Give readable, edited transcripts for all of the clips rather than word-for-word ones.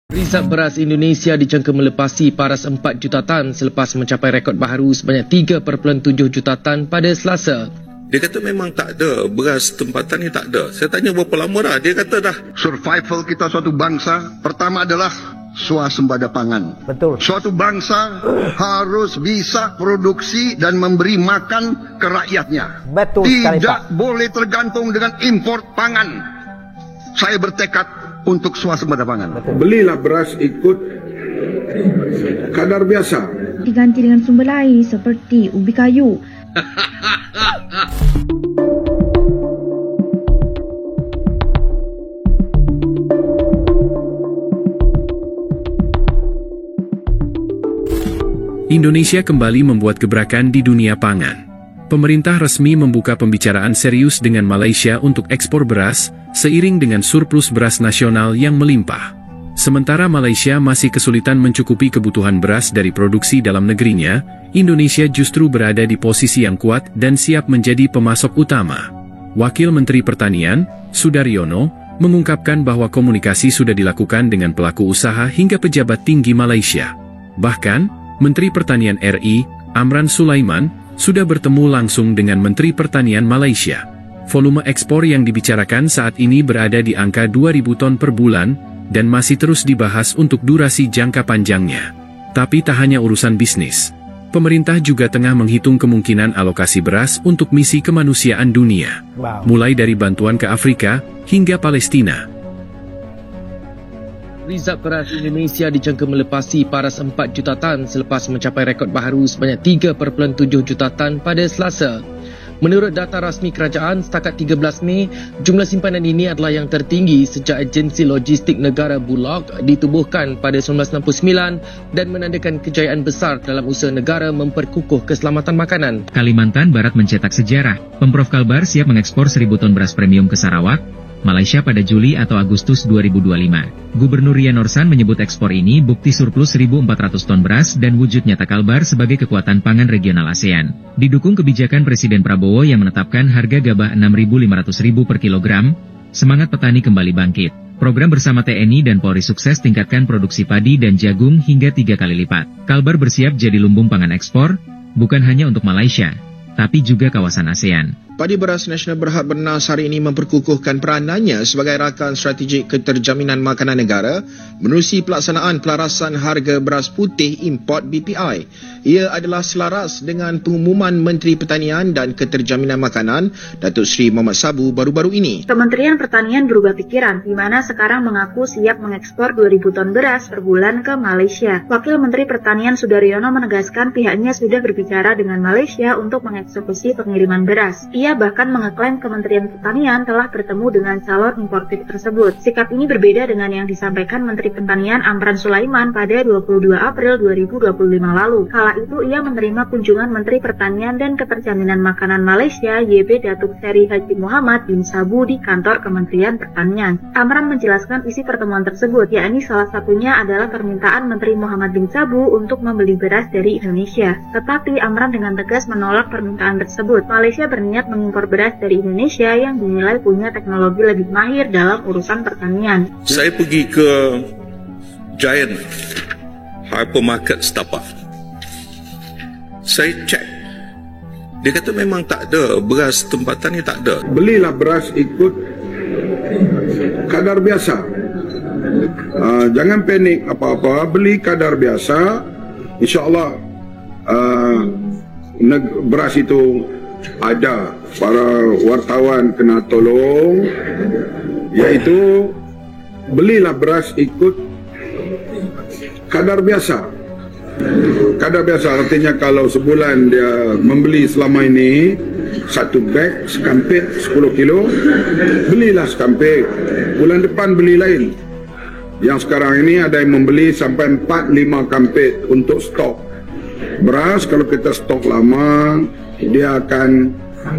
Rizab beras Indonesia dijangka melepasi paras 4 juta tan selepas mencapai rekod baharu sebanyak 3.7 juta tan pada Selasa. Dia kata memang tak ada, beras tempatan ni tak ada. Saya tanya berapa lama dah, dia kata dah. Survival kita suatu bangsa, pertama adalah swasembada pangan. Betul. Suatu bangsa harus bisa produksi dan memberi makan ke rakyatnya. Betul sekali, Pak. Tidak boleh tergantung dengan import pangan. Saya bertekad untuk swasembada pangan. Betul. Belilah beras ikut kadar biasa. Diganti dengan sumber lain seperti ubi kayu. Indonesia kembali membuat gebrakan di dunia pangan. Pemerintah resmi membuka pembicaraan serius dengan Malaysia untuk ekspor beras, seiring dengan surplus beras nasional yang melimpah. Sementara Malaysia masih kesulitan mencukupi kebutuhan beras dari produksi dalam negerinya, Indonesia justru berada di posisi yang kuat dan siap menjadi pemasok utama. Wakil Menteri Pertanian, Sudaryono, mengungkapkan bahwa komunikasi sudah dilakukan dengan pelaku usaha hingga pejabat tinggi Malaysia. Bahkan, Menteri Pertanian RI, Amran Sulaiman, sudah bertemu langsung dengan Menteri Pertanian Malaysia. Volume ekspor yang dibicarakan saat ini berada di angka 2.000 ton per bulan, dan masih terus dibahas untuk durasi jangka panjangnya. Tapi tak hanya urusan bisnis. Pemerintah juga tengah menghitung kemungkinan alokasi beras untuk misi kemanusiaan dunia. Mulai dari bantuan ke Afrika, hingga Palestina. Rizab beras Indonesia dijangka melepasi paras 4 juta tan selepas mencapai rekod baharu sebanyak 3.7 juta tan pada Selasa. Menurut data rasmi kerajaan, setakat 13 Mei, jumlah simpanan ini adalah yang tertinggi sejak Agensi Logistik Negara Bulog ditubuhkan pada 1999 dan menandakan kejayaan besar dalam usaha negara memperkukuh keselamatan makanan. Kalimantan Barat mencetak sejarah. Pemprov Kalbar siap mengekspor 1.000 ton beras premium ke Sarawak, Malaysia pada Juli atau Agustus 2025. Gubernur Rian Norsan menyebut ekspor ini bukti surplus 1.400 ton beras dan wujud nyata Kalbar sebagai kekuatan pangan regional ASEAN. Didukung kebijakan Presiden Prabowo yang menetapkan harga gabah Rp6.500.000 per kilogram, semangat petani kembali bangkit. Program bersama TNI dan Polri sukses tingkatkan produksi padi dan jagung hingga 3 kali lipat. Kalbar bersiap jadi lumbung pangan ekspor, bukan hanya untuk Malaysia, tapi juga kawasan ASEAN. Padi Beras Nasional Berhad Bernas hari ini memperkukuhkan peranannya sebagai rakan strategik keterjaminan makanan negara menerusi pelaksanaan pelarasan harga beras putih import BPI. Ia adalah selaras dengan pengumuman Menteri Pertanian dan Keterjaminan Makanan, Datuk Seri Mohamad Sabu baru-baru ini. Kementerian Pertanian berubah pikiran, di mana sekarang mengaku siap mengekspor 2.000 ton beras per bulan ke Malaysia. Wakil Menteri Pertanian Sudaryono menegaskan pihaknya sudah berbicara dengan Malaysia untuk mengeksekusi pengiriman beras. Ia bahkan mengeklaim Kementerian Pertanian telah bertemu dengan calon importir tersebut. Sikap ini berbeda dengan yang disampaikan Menteri Pertanian Amran Sulaiman pada 22 April 2025 lalu. Kala itu ia menerima kunjungan Menteri Pertanian dan Keterjaminan Makanan Malaysia YB Datuk Seri Haji Muhammad bin Sabu di kantor Kementerian Pertanian. Amran menjelaskan isi pertemuan tersebut, yakni salah satunya adalah permintaan Menteri Muhammad bin Sabu untuk membeli beras dari Indonesia. Tetapi Amran dengan tegas menolak permintaan tersebut. Malaysia berniat mengimpor beras dari Indonesia yang dinilai punya teknologi lebih mahir dalam urusan pertanian. Saya pergi ke Giant Hypermarket Setapak. Saya cek. Dia kata memang tak ada, beras tempatan ni tak ada. Belilah beras ikut kadar biasa. Jangan panik apa-apa, beli kadar biasa. InsyaAllah beras itu ada. Para wartawan kena tolong, iaitu belilah beras ikut kadar biasa. Kadar biasa artinya kalau sebulan dia membeli selama ini satu beg sekampit 10 kilo, belilah sekampit. Bulan depan beli lain. Yang sekarang ini ada yang membeli sampai 4-5 kampit untuk stok. Beras kalau kita stok lama, dia akan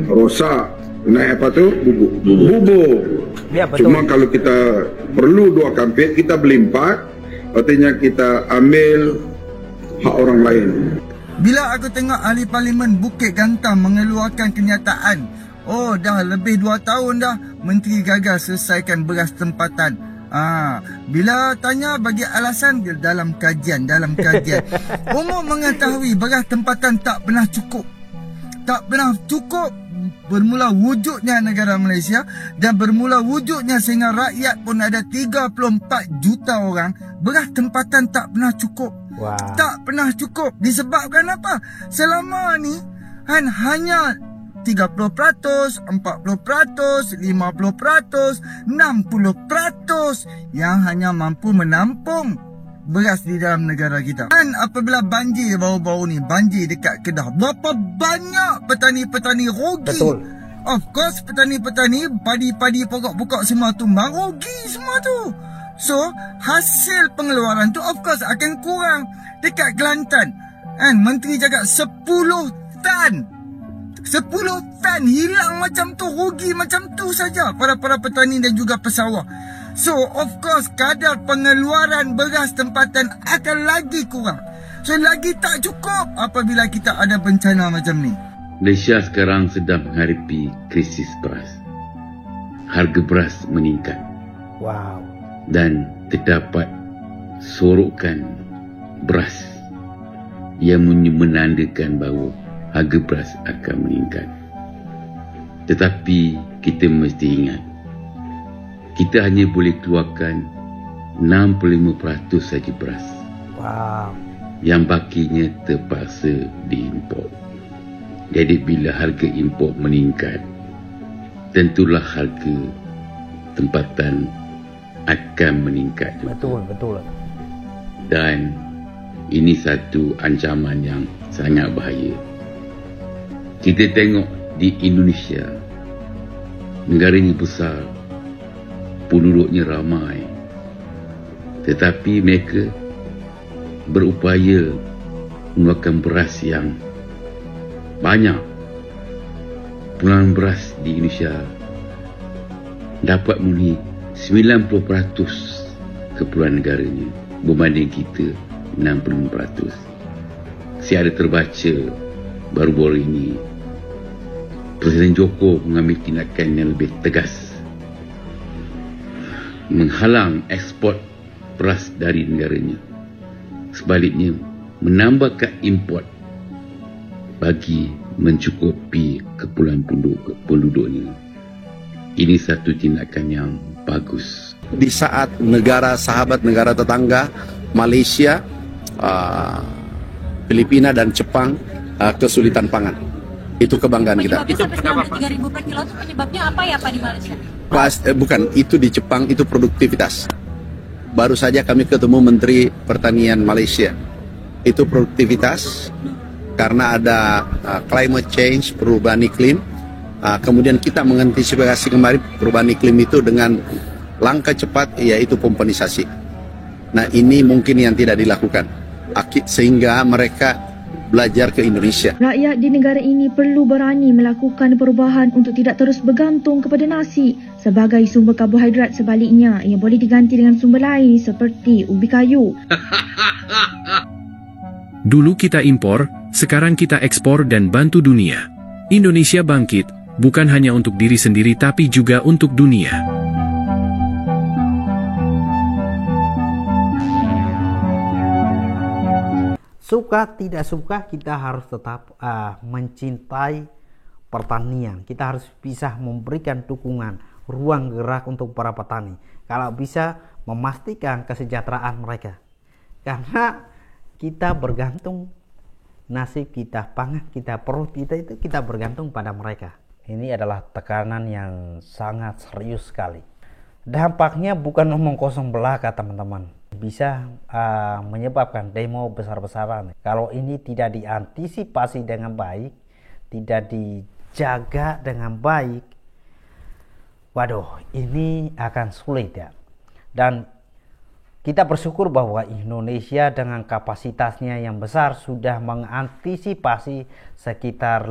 rosak. Naik apa tu? Bubur. Ya, cuma kalau kita perlu 2 kampit, kita beli 4. Artinya kita ambil hak orang lain. Bila aku tengok ahli parlimen Bukit Gantam mengeluarkan kenyataan, oh dah lebih 2 tahun dah Menteri gagal selesaikan beras tempatan. Bila tanya bagi alasan dia dalam kajian. Umum mengetahui beras tempatan tak pernah cukup. Bermula wujudnya negara Malaysia dan bermula wujudnya sehingga rakyat pun ada 34 juta orang, beras tempatan tak pernah cukup. Tak pernah cukup. Disebabkan apa? Selama ni hanya 30%, 40%, 50%, 60% yang hanya mampu menampung beras di dalam negara kita. Dan apabila banjir baru-baru ni, banjir dekat Kedah, berapa banyak petani-petani rugi. Betul. Of course, petani-petani, padi-padi, pokok-pokok semua tu rugi semua tu. So, hasil pengeluaran tu of course akan kurang. Dekat Kelantan, Menteri cakap 10 tan hilang macam tu, rugi macam tu saja para petani dan juga pesawah. So of course kadar pengeluaran beras tempatan akan lagi kurang. So lagi tak cukup apabila kita ada bencana macam ni. Malaysia sekarang sedang menghadapi krisis beras. Harga beras meningkat. Dan terdapat sorokan beras yang menandakan bahawa harga beras akan meningkat. Tetapi kita mesti ingat, kita hanya boleh keluarkan 65% saja beras. Yang bakinya terpaksa diimport. Jadi bila harga import meningkat, tentulah harga tempatan akan meningkat juga. Betul. Dan ini satu ancaman yang sangat bahaya. Kita tengok di Indonesia, negara ini besar, penduduknya ramai, tetapi mereka berupaya mengeluarkan beras yang banyak. Pengeluaran beras di Indonesia dapat memenuhi 90% keperluan negaranya berbanding kita 65%. Saya ada terbaca baru-baru ini Presiden Joko mengambil tindakan yang lebih tegas menghalang ekspor beras dari negaranya, sebaliknya menambahkan import bagi mencukupi keperluan penduduknya. Ini satu tindakan yang bagus. Di saat negara sahabat, negara tetangga Malaysia, Filipina dan Jepang kesulitan pangan, itu kebanggaan kita. Itu sampai 3.000 per kilo itu penyebabnya apa ya Pak di Malaysia? Bukan, itu di Jepang itu produktivitas. Baru saja kami ketemu Menteri Pertanian Malaysia. Itu produktivitas karena ada climate change, perubahan iklim. Kemudian kita mengantisipasi kembali perubahan iklim itu dengan langkah cepat, yaitu pompanisasi. Nah, ini mungkin yang tidak dilakukan, sehingga mereka belajar ke Indonesia. Rakyat di negara ini perlu berani melakukan perubahan untuk tidak terus bergantung kepada nasi sebagai sumber karbohidrat. Sebaliknya, ia boleh diganti dengan sumber lain seperti ubi kayu. Dulu kita impor, sekarang kita ekspor dan bantu dunia. Indonesia bangkit, bukan hanya untuk diri sendiri tapi juga untuk dunia. Suka tidak suka, kita harus tetap mencintai pertanian. Kita harus bisa memberikan dukungan, ruang gerak untuk para petani. Kalau bisa memastikan kesejahteraan mereka. Karena kita bergantung, nasib kita, pangan kita, perut kita itu kita bergantung pada mereka. Ini adalah tekanan yang sangat serius sekali. Dampaknya bukan omong kosong belaka, teman-teman. Bisa menyebabkan demo besar-besaran. Kalau ini tidak diantisipasi dengan baik, tidak dijaga dengan baik, waduh, ini akan sulit ya. Dan kita bersyukur bahwa Indonesia dengan kapasitasnya yang besar sudah mengantisipasi sekitar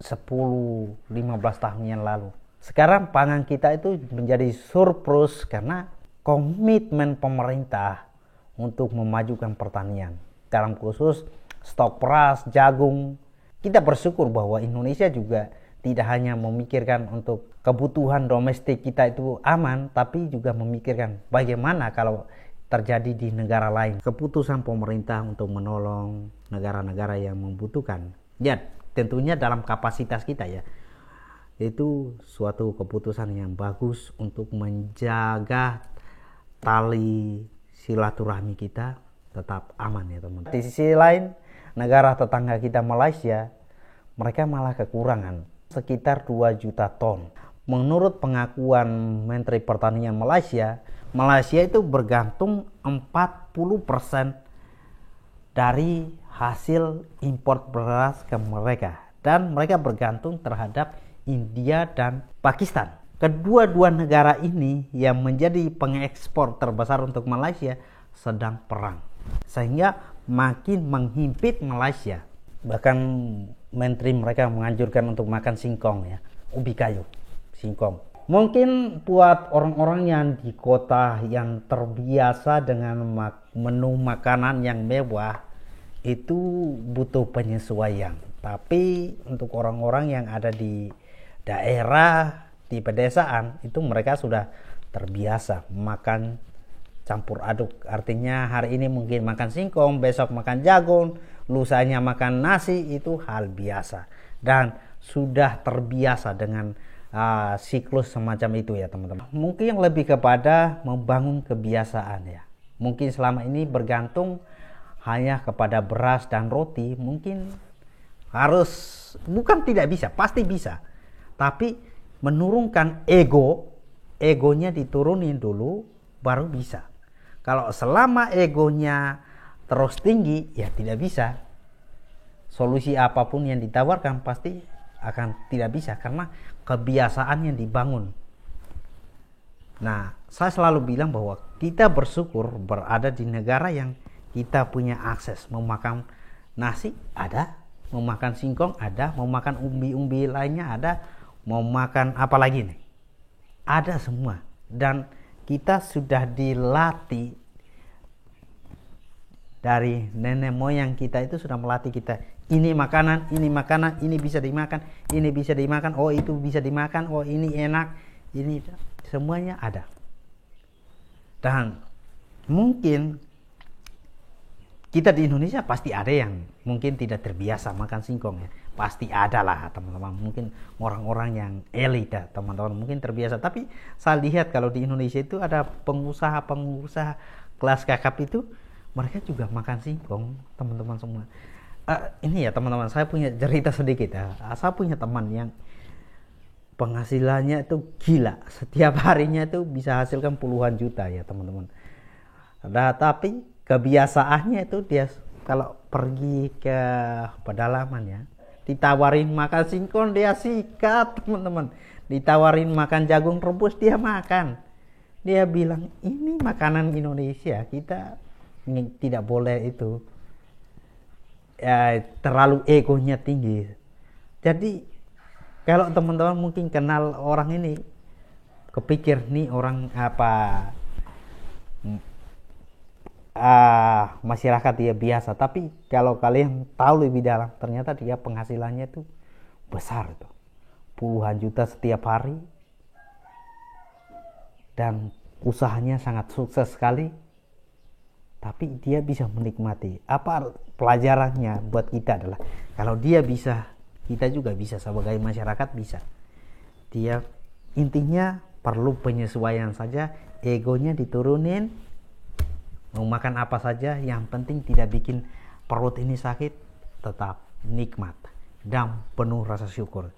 10-15 tahun yang lalu. Sekarang pangan kita itu menjadi surplus karena komitmen pemerintah untuk memajukan pertanian. Dalam khusus stok beras, jagung. Kita bersyukur bahwa Indonesia juga tidak hanya memikirkan untuk kebutuhan domestik kita itu aman, tapi juga memikirkan bagaimana kalau terjadi di negara lain. Keputusan pemerintah untuk menolong negara-negara yang membutuhkan, ya tentunya dalam kapasitas kita ya, itu suatu keputusan yang bagus untuk menjaga tali silaturahmi kita tetap aman ya teman-teman. Di sisi lain, negara tetangga kita Malaysia, mereka malah kekurangan sekitar 2 juta ton. Menurut pengakuan Menteri Pertanian Malaysia, Malaysia itu bergantung 40% dari hasil impor beras ke mereka, dan mereka bergantung terhadap India dan Pakistan. Kedua-dua negara ini yang menjadi pengekspor terbesar untuk Malaysia sedang perang, sehingga makin menghimpit Malaysia. Bahkan menteri mereka menganjurkan untuk makan singkong ya, ubi kayu, singkong. Mungkin buat orang-orang yang di kota yang terbiasa dengan menu makanan yang mewah itu butuh penyesuaian. Tapi untuk orang-orang yang ada di daerah, di pedesaan, itu mereka sudah terbiasa makan campur aduk. Artinya hari ini mungkin makan singkong, besok makan jagung, lusanya makan nasi, itu hal biasa. Dan sudah terbiasa dengan siklus semacam itu ya teman-teman. Mungkin yang lebih kepada membangun kebiasaan ya. Mungkin selama ini bergantung hanya kepada beras dan roti, mungkin harus, bukan tidak bisa, pasti bisa. Tapi menurunkan egonya diturunin dulu baru bisa. Kalau selama egonya terus tinggi ya tidak bisa. Solusi apapun yang ditawarkan pasti akan tidak bisa karena kebiasaan yang dibangun. Nah, saya selalu bilang bahwa kita bersyukur berada di negara yang kita punya akses. Mau makan nasi ada, mau makan singkong ada, mau makan umbi-umbi lainnya ada, mau makan apa lagi nih, ada semua. Dan kita sudah dilatih dari nenek moyang kita, itu sudah melatih kita, ini makanan, ini bisa dimakan, ini bisa dimakan, oh itu bisa dimakan, oh ini enak, ini semuanya ada. Dan mungkin kita di Indonesia pasti ada yang mungkin tidak terbiasa makan singkong ya. Pasti ada lah teman-teman, mungkin orang-orang yang elit ya teman-teman, mungkin terbiasa. Tapi saya lihat kalau di Indonesia itu ada pengusaha kelas kakap itu, mereka juga makan singkong teman-teman semua. Ini ya teman-teman, saya punya cerita sedikit ya. Saya punya teman yang penghasilannya itu gila, setiap harinya itu bisa hasilkan puluhan juta ya teman-teman. Nah, tapi kebiasaannya itu dia kalau pergi ke pedalaman ya, ditawarin makan singkong dia sikat teman-teman, ditawarin makan jagung rebus dia makan. Dia bilang ini makanan Indonesia, kita tidak boleh itu terlalu egonya tinggi. Jadi kalau teman-teman mungkin kenal orang ini, kepikir nih orang apa masyarakat dia biasa, tapi kalau kalian tahu lebih dalam, ternyata dia penghasilannya itu besar itu, puluhan juta setiap hari, dan usahanya sangat sukses sekali. Tapi dia bisa menikmati. Apa pelajarannya buat kita adalah kalau dia bisa, kita juga bisa, sebagai masyarakat bisa. Dia intinya perlu penyesuaian saja, egonya diturunin. Mau makan apa saja, yang penting tidak bikin perut ini sakit, tetap nikmat dan penuh rasa syukur.